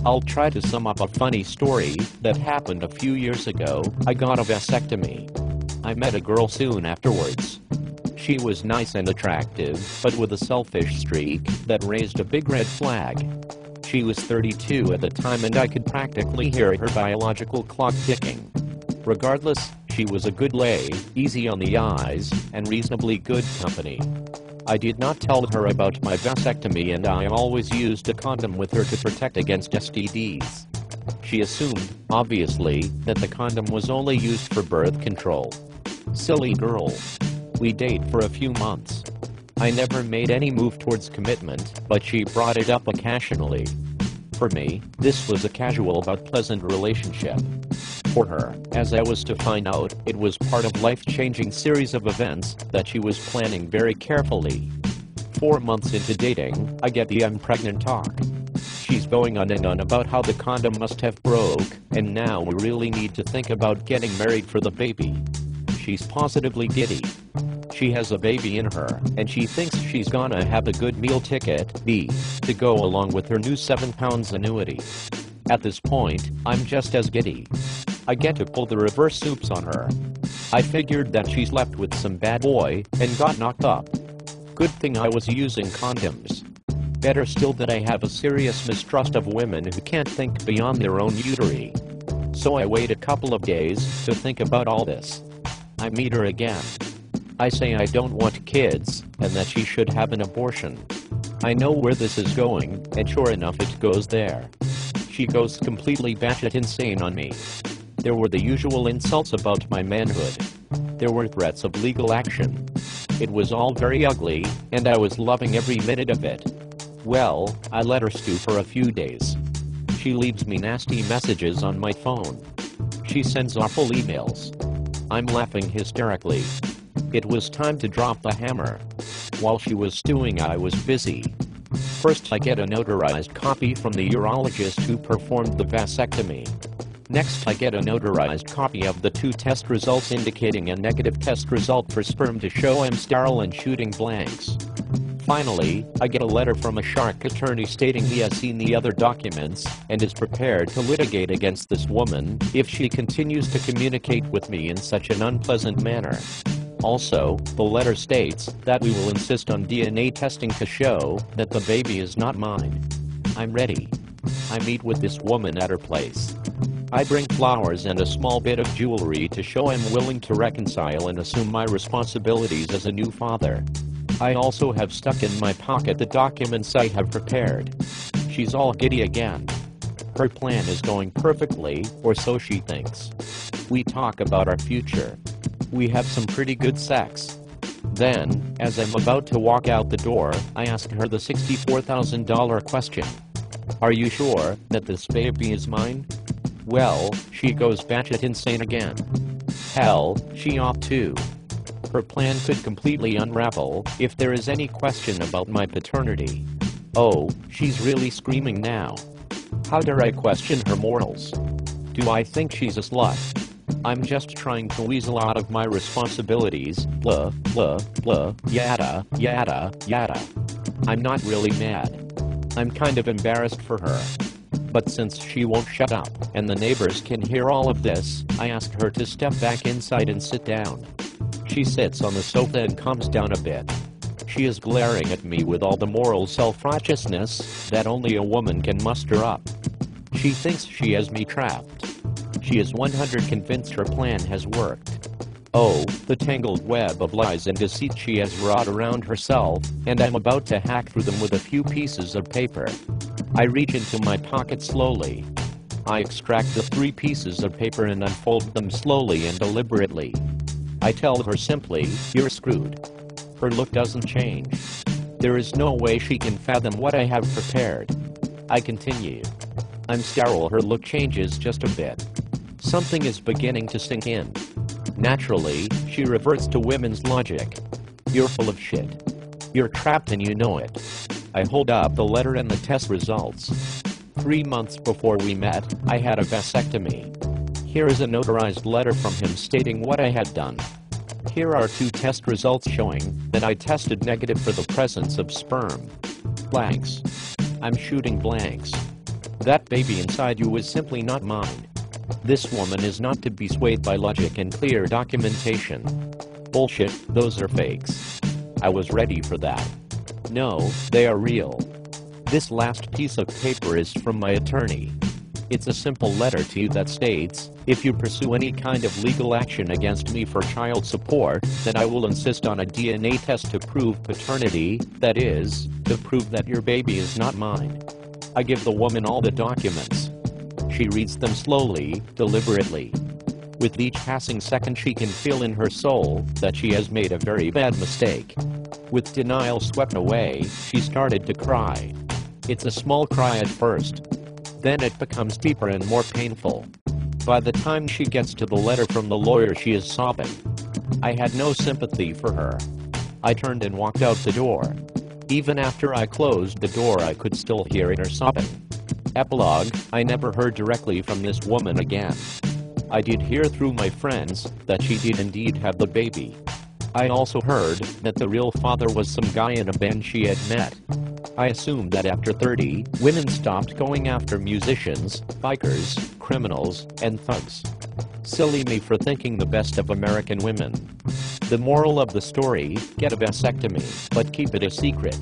I'll try to sum up a funny story that happened a few years ago. I got a vasectomy. I met a girl soon afterwards. She was nice and attractive, but with a selfish streak that raised a big red flag. She was 32 at the time and I could practically hear her biological clock ticking. Regardless, she was a good lay, easy on the eyes, and reasonably good company. I did not tell her about my vasectomy and I always used a condom with her to protect against STDs. She assumed, obviously, that the condom was only used for birth control. Silly girl. We date for a few months. I never made any move towards commitment, but she brought it up occasionally. For me, this was a casual but pleasant relationship. For her, as I was to find out, it was part of a life-changing series of events that she was planning very carefully. 4 months into dating, I get the "I'm pregnant" talk. She's going on and on about how the condom must have broke, and now we really need to think about getting married for the baby. She's positively giddy. She has a baby in her, and she thinks she's gonna have a good meal ticket to go along with her new 7 pounds annuity. At this point, I'm just as giddy. I get to pull the reverse soups on her. I figured that she's left with some bad boy and got knocked up. Good thing I was using condoms. Better still that I have a serious mistrust of women who can't think beyond their own uteri. So I wait a couple of days to think about all this. I meet her again. I say I don't want kids, and that she should have an abortion. I know where this is going, and sure enough it goes there. She goes completely batshit insane on me. There were the usual insults about my manhood. There were threats of legal action. It was all very ugly, and I was loving every minute of it. Well, I let her stew for a few days. She leaves me nasty messages on my phone. She sends awful emails. I'm laughing hysterically. It was time to drop the hammer. While she was stewing, I was busy. First, I get a notarized copy from the urologist who performed the vasectomy. Next, I get a notarized copy of the 2 test results indicating a negative test result for sperm to show I'm sterile and shooting blanks. Finally, I get a letter from a shark attorney stating he has seen the other documents and is prepared to litigate against this woman if she continues to communicate with me in such an unpleasant manner. Also, the letter states that we will insist on DNA testing to show that the baby is not mine. I'm ready. I meet with this woman at her place. I bring flowers and a small bit of jewelry to show I'm willing to reconcile and assume my responsibilities as a new father. I also have stuck in my pocket the documents I have prepared. She's all giddy again. Her plan is going perfectly, or so she thinks. We talk about our future. We have some pretty good sex. Then, as I'm about to walk out the door, I ask her the $64,000 question. Are you sure that this baby is mine? Well, she goes batshit insane again. Hell, she ought to. Her plan could completely unravel if there is any question about my paternity. Oh, she's really screaming now. How dare I question her morals? Do I think she's a slut? I'm just trying to weasel out of my responsibilities, blah, blah, blah, yada, yada, yada. I'm not really mad. I'm kind of embarrassed for her. But since she won't shut up, and the neighbors can hear all of this, I ask her to step back inside and sit down. She sits on the sofa and calms down a bit. She is glaring at me with all the moral self-righteousness that only a woman can muster up. She thinks she has me trapped. She is 100% convinced her plan has worked. Oh, the tangled web of lies and deceit she has wrought around herself, and I'm about to hack through them with a few pieces of paper. I reach into my pocket slowly. I extract the 3 pieces of paper and unfold them slowly and deliberately. I tell her simply, "You're screwed." Her look doesn't change. There is no way she can fathom what I have prepared. I continue. I'm sterile. Her look changes just a bit. Something is beginning to sink in. Naturally, she reverts to women's logic. You're full of shit. You're trapped and you know it. I hold up the letter and the test results. 3 months before we met, I had a vasectomy. Here is a notarized letter from him stating what I had done. Here are 2 test results showing that I tested negative for the presence of sperm. Blanks. I'm shooting blanks. That baby inside you is simply not mine. This woman is not to be swayed by logic and clear documentation. Bullshit, those are fakes. I was ready for that. No, they are real. This last piece of paper is from my attorney. It's a simple letter to you that states, if you pursue any kind of legal action against me for child support, then I will insist on a DNA test to prove paternity, that is, to prove that your baby is not mine. I give the woman all the documents. She reads them slowly, deliberately. With each passing second she can feel in her soul that she has made a very bad mistake. With denial swept away, she started to cry. It's a small cry at first. Then it becomes deeper and more painful. By the time she gets to the letter from the lawyer she is sobbing. I had no sympathy for her. I turned and walked out the door. Even after I closed the door I could still hear her sobbing. Epilogue, I never heard directly from this woman again. I did hear through my friends that she did indeed have the baby. I also heard that the real father was some guy in a band she had met. I assumed that after 30, women stopped going after musicians, bikers, criminals, and thugs. Silly me for thinking the best of American women. The moral of the story, get a vasectomy, but keep it a secret.